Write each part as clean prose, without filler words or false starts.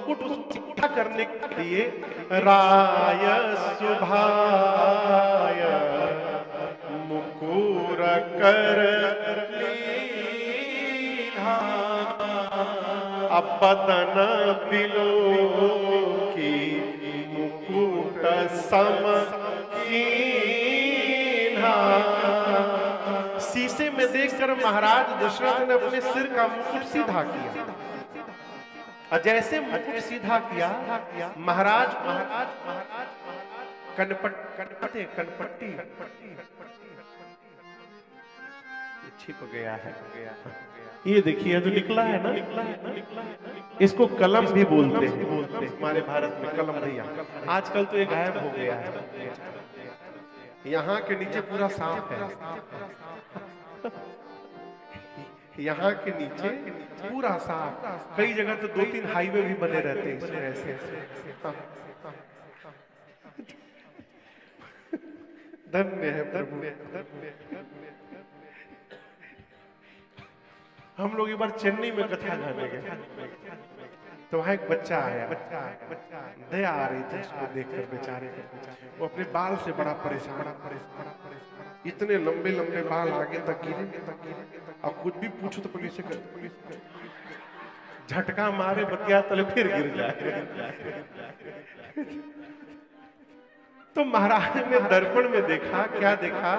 मुकुट को सीधा करने के लिए राय सुभाय मुकुर कर लीन्हा, अब बदन बिलो की मुकुट सम कीन्हा। शीशे में देखकर महाराज दशरथ ने अपने सिर का मुकुट सीधा किया, और जैसे मुकुट सीधा किया महाराज कनपट्टी छिप गया है। ये देखिए जो निकला है ना, इसको कलम भी बोलते हैं हमारे भारत में, कलम भैया। आजकल तो ये गायब हो गया है। यहाँ के नीचे पूरा सांप है, यहाँ के नीचे पूरा सांप। कई जगह तो 2-3 हाईवे भी बने रहते हैं इसमें ऐसे। धन्य है प्रभु। हम लोग एक बार चेन्नई में कथा गाने गए, तो वहां एक बच्चा आया, दया आ रही थी उसको देखकर बेचारे को। वो अपने बाल से बड़ा परेशान, इतने लंबे लंबे बाल आगे तक गिरे, और कुछ भी पूछो तो पुलिस से झटका मारे बतिया तले फिर गिर जाए। तो महाराज ने दर्पण में देखा, क्या देखा?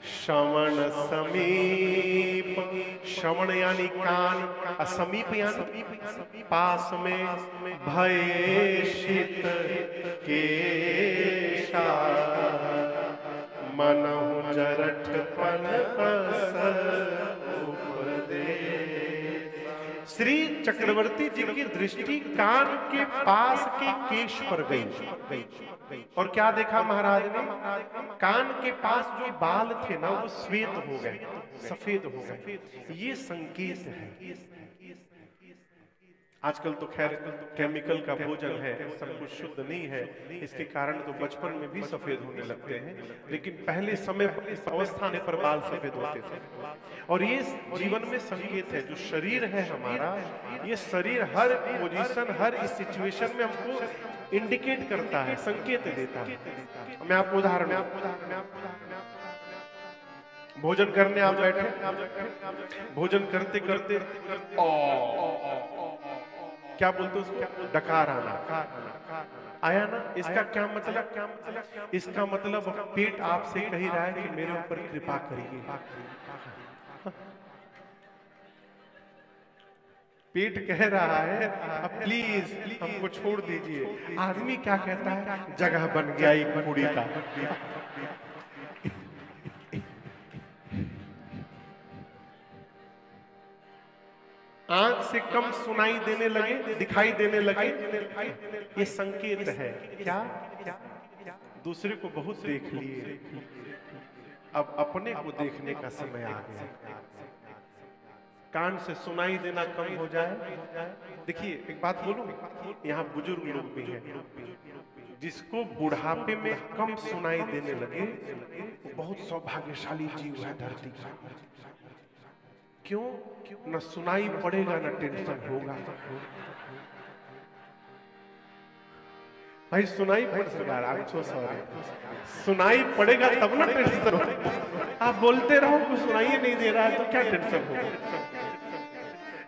श्रवण समीप, श्रवण यानी कान, समीप यानी पास में, भयशित केशा मनहु जरठपन श्री चक्रवर्ती जी की दृष्टि कान के पास के केश पर गई, और क्या देखा महाराज ने? कान के पास जो बाल थे ना वो श्वेत हो गए, सफेद हो गए। ये संकेत है। आजकल तो खैर केमिकल का भोजन है, सब कुछ शुद्ध नहीं है, इसके कारण तो बचपन में भी सफेद होने लगते हैं, लेकिन पहले समय पर इस अवस्था आने पर बाल सफेद होते थे। और ये जीवन में संकेत है। जो शरीर है हमारा, ये शरीर हर पोजीशन, हर इस सिचुएशन में हमको इंडिकेट करता है, संकेत देता है। मैं आपको उदाहरण, भोजन करने आप बैठे, भोजन करते करते क्या बोलते उसको? डकार आना, आया ना? इसका क्या मतलब? इसका मतलब पेट आपसे कह रहा है कि मेरे ऊपर कृपा करिए। पेट कह रहा है अब प्लीज हमको छोड़ दीजिए। आदमी क्या कहता है? जगह बन गया एक कुड़ी का। आंख से कम सुनाई देने लगे, दिखाई देने लगे, ये संकेत है। क्या? दूसरे को बहुत देख लिए, अब अपने को देखने का समय आ गया। कान से सुनाई देना कम हो जाए। देखिए एक बात बोलूं, यहाँ बुजुर्ग लोग भी हैं, जिसको बुढ़ापे में कम सुनाई देने लगे वो बहुत सौभाग्यशाली जीव है धरती का। क्यों? न सुनाई पड़ेगा न टेंशन होगा। भाई सुनाई पड़ सरकार, आप सो सॉरी, सुनाई पड़ेगा तब ना टेंशन होगा। आप बोलते रहो कुछ सुनाई नहीं दे रहा है तो क्या टेंशन होगा?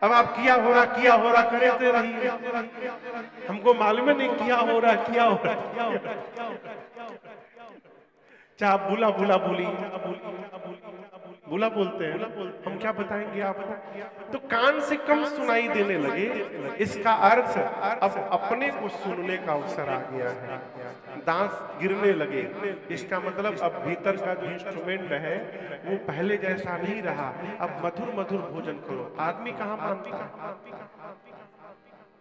अब आप किया हो रहा करते रहिए, हमको मालूम है नहीं किया हो रहा। चाहे आप बुला बोलते हैं, हम क्या बताएंगे आपको? तो कान से कम सुनाई देने लगे, इसका अर्थ अब अपने को सुनने का अवसर आ गया है। दांत गिरने लगे, इसका मतलब अब भीतर का जो इंस्ट्रूमेंट है वो पहले जैसा नहीं रहा। अब मधुर मधुर भोजन करो। आदमी कहाँ मानता है?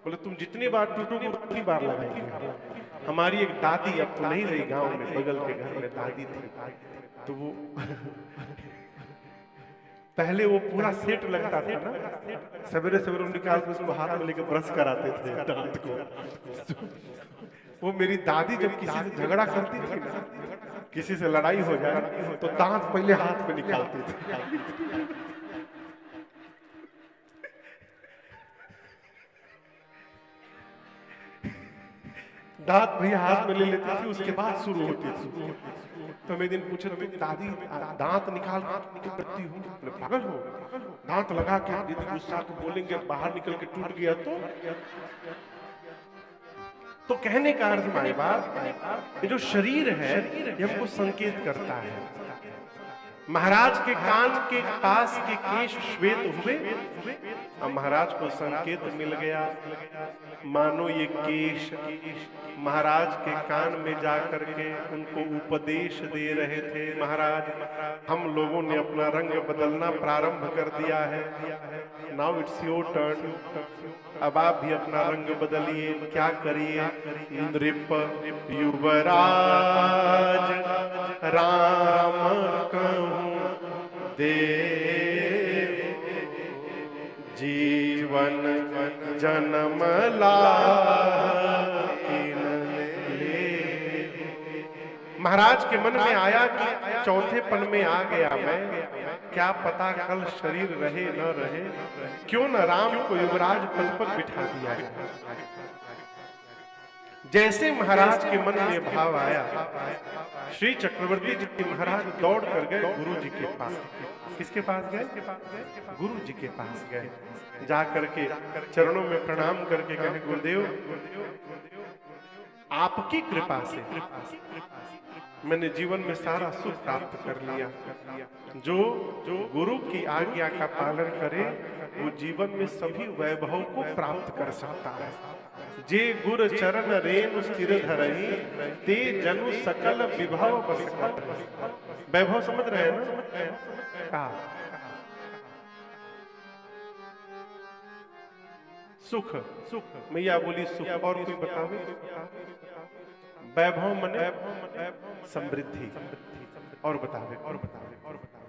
बोले तुम जितनी बार टूटोगे उतनी बार लगाएंगे। हमारी एक दादी, अब तो नहीं रही, गांव में बगल के घर में दादी थी, तो वो पहले वो पूरा सेट लगता था ना, सवेरे सवेरे निकाल के उसको हाथ में लेकर ब्रश कराते थे दांत को। वो मेरी दादी जब किसी से झगड़ा करती थी ना, किसी से लड़ाई हो जाए तो दांत पहले हाथ में निकालती थी। दांत भैया हाथ में ले लेती थी, उसके बाद शुरू होती थी। तो मैं दिन पूछे, तुम दादी दांत निकाल करती हूँ? पागल हो, दांत लगा के दीदी गुस्सा तो बोलेंगे, बाहर निकल के टूट गया तो कहने का अर्थ हमारे बात, ये जो शरीर है ये हमको संकेत करता है। महाराज के कान के पास के केश श्वेत हुए, अब महाराज को संकेत मिल गया, मानो ये केश महाराज के कान में जाकर के उनको उपदेश दे रहे थे। महाराज, हम लोगों ने अपना रंग बदलना प्रारंभ कर दिया है, नाउ इट्स योर टर्न, अब आप भी अपना रंग बदलिए। क्या करिए? नृप युवराज राम कहूं दे, जीवन जन्म महाराज के मन में आया कि चौथेपन में आ गया मैं, क्या पता कल शरीर रहे न रहे, क्यों न राम को युवराज पद पर बिठा दिया गया। जैसे महाराज के मन में भाव आया, श्री चक्रवर्ती जी महाराज दौड़ कर गए गुरु जी के पास। किसके पास गए? गुरु जी के पास गए। जा करके चरणों में प्रणाम करके कहे, गुरुदेव आपकी कृपा से मैंने जीवन में सारा सुख प्राप्त कर लिया। जो गुरु की आज्ञा का पालन करे वो जीवन में सभी वैभव को प्राप्त कर सकता है। जे गुर चरण रेणु स्थिर धरहि, ते जनु सकल विभव बस करहि। वैभव समझ रहे हैं ना? सुख, सुख मैया बोली सुख। और कोई बतावे? वैभव मने समृद्धि। और बतावे, और बतावे, और बतावे।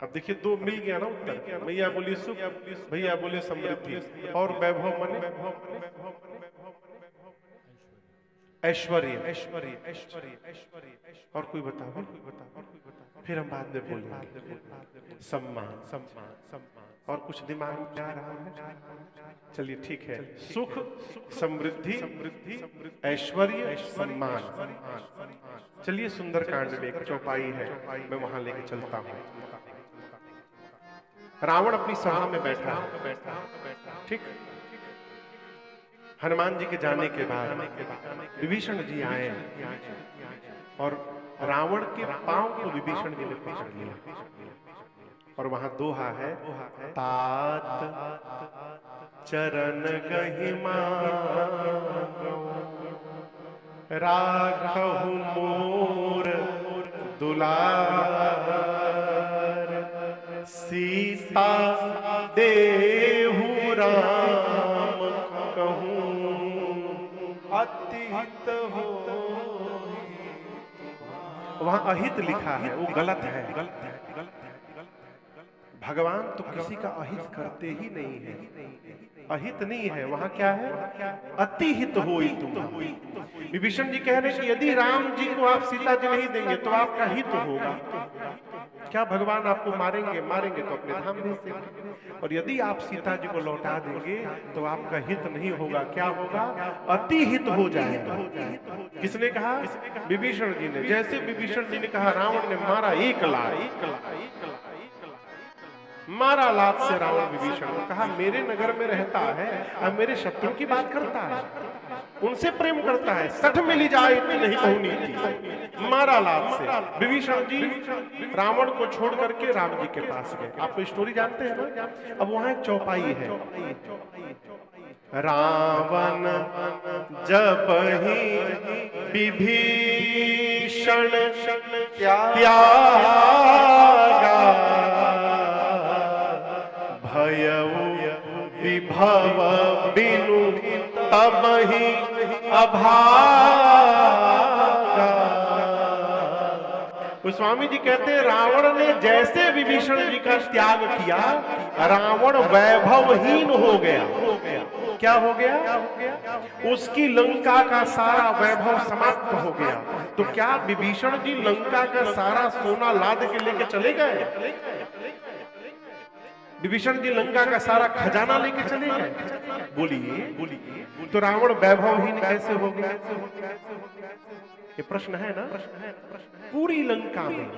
अब देखिए दो मिल गया ना उत्तर। मैया बोली सुख, भैया बोले समृद्धि। और वैभव मने ऐश्वर्य, ऐश्वर्य, ऐश्वर्य, ऐश्वर्य। और कोई बतावे? फिर हम बाद में बोलेंगे सम्मान, सम्मान, सम्मान। और कुछ दिमाग में आ रहा है? चलिए ठीक है। सुख, समृद्धि, ऐश्वर्य, सम्मान। चलिए सुंदरकांड में एक चौपाई है, मैं वहां लेके चलता हूं। रावण अपनी सभा में बैठा, ठीक। हनुमान जी के जाने के बाद विभीषण जी आए और रावण के पांव को विभीषण जी ने पकड़ लिया। और वहां दोहा है, तात चरण गहिमा राखहु मोर दुलार, सीता देहु राम कहूं अति हित हो। वहां अहित लिखा है, वो गलत है। भगवान तो किसी का अहित करते ही नहीं है, अहित नहीं है। वहां क्या है? अति हित होई तुम। विभीषण जी कह रहे हैं कि यदि राम जी को आप सीता जी नहीं देंगे तो आपका हित होगा। क्या भगवान आपको मारेंगे? मारेंगे तो अपने धाम भेज देंगे। और यदि आप सीता जी को लौटा देंगे तो आपका हित नहीं होगा। क्या होगा? अति हित हो जाएगा। किसने कहा? विभीषण जी ने। जैसे विभीषण जी ने कहा, रावण ने मारा 1 लाख, मारा लात से रावण विभीषण को। कहा मेरे नगर में रहता है और मेरे शत्रु की बात करता है, उनसे प्रेम करता है, 60 मिली जाए इतनी नहीं कहूनी थी। मारा लात से। विभीषण जी रावण को छोड़ करके राम जी के पास गए। आप तो स्टोरी जानते हैं ना? अब वहां एक चौपाई है। रावण जब ही विभीषण त्यागा, विभव बिनु तब ही अभागा। गोस्वामी जी कहते हैं रावण ने जैसे विभीषण जी का त्याग किया, रावण वैभवहीन हो गया। क्या हो गया? उसकी लंका का सारा वैभव समाप्त हो गया। तो क्या विभीषण जी लंका का सारा सोना लाद के लेके चले गए? विभीषण जी लंका का सारा खजाना लेके चले गए। बोलिए तो रावण वैभवहीन कैसे हो गया? ये प्रश्न है ना। पूरी लंका में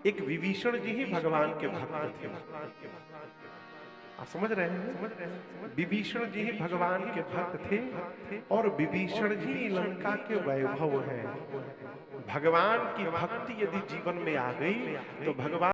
एक विभीषण जी ही भगवान के भक्त थे। आप समझ रहे हैं? विभीषण जी ही भगवान के भक्त थे और विभीषण जी लंका के वैभव हैं। भगवान की भक्ति यदि जीवन में आ गई तो भगवान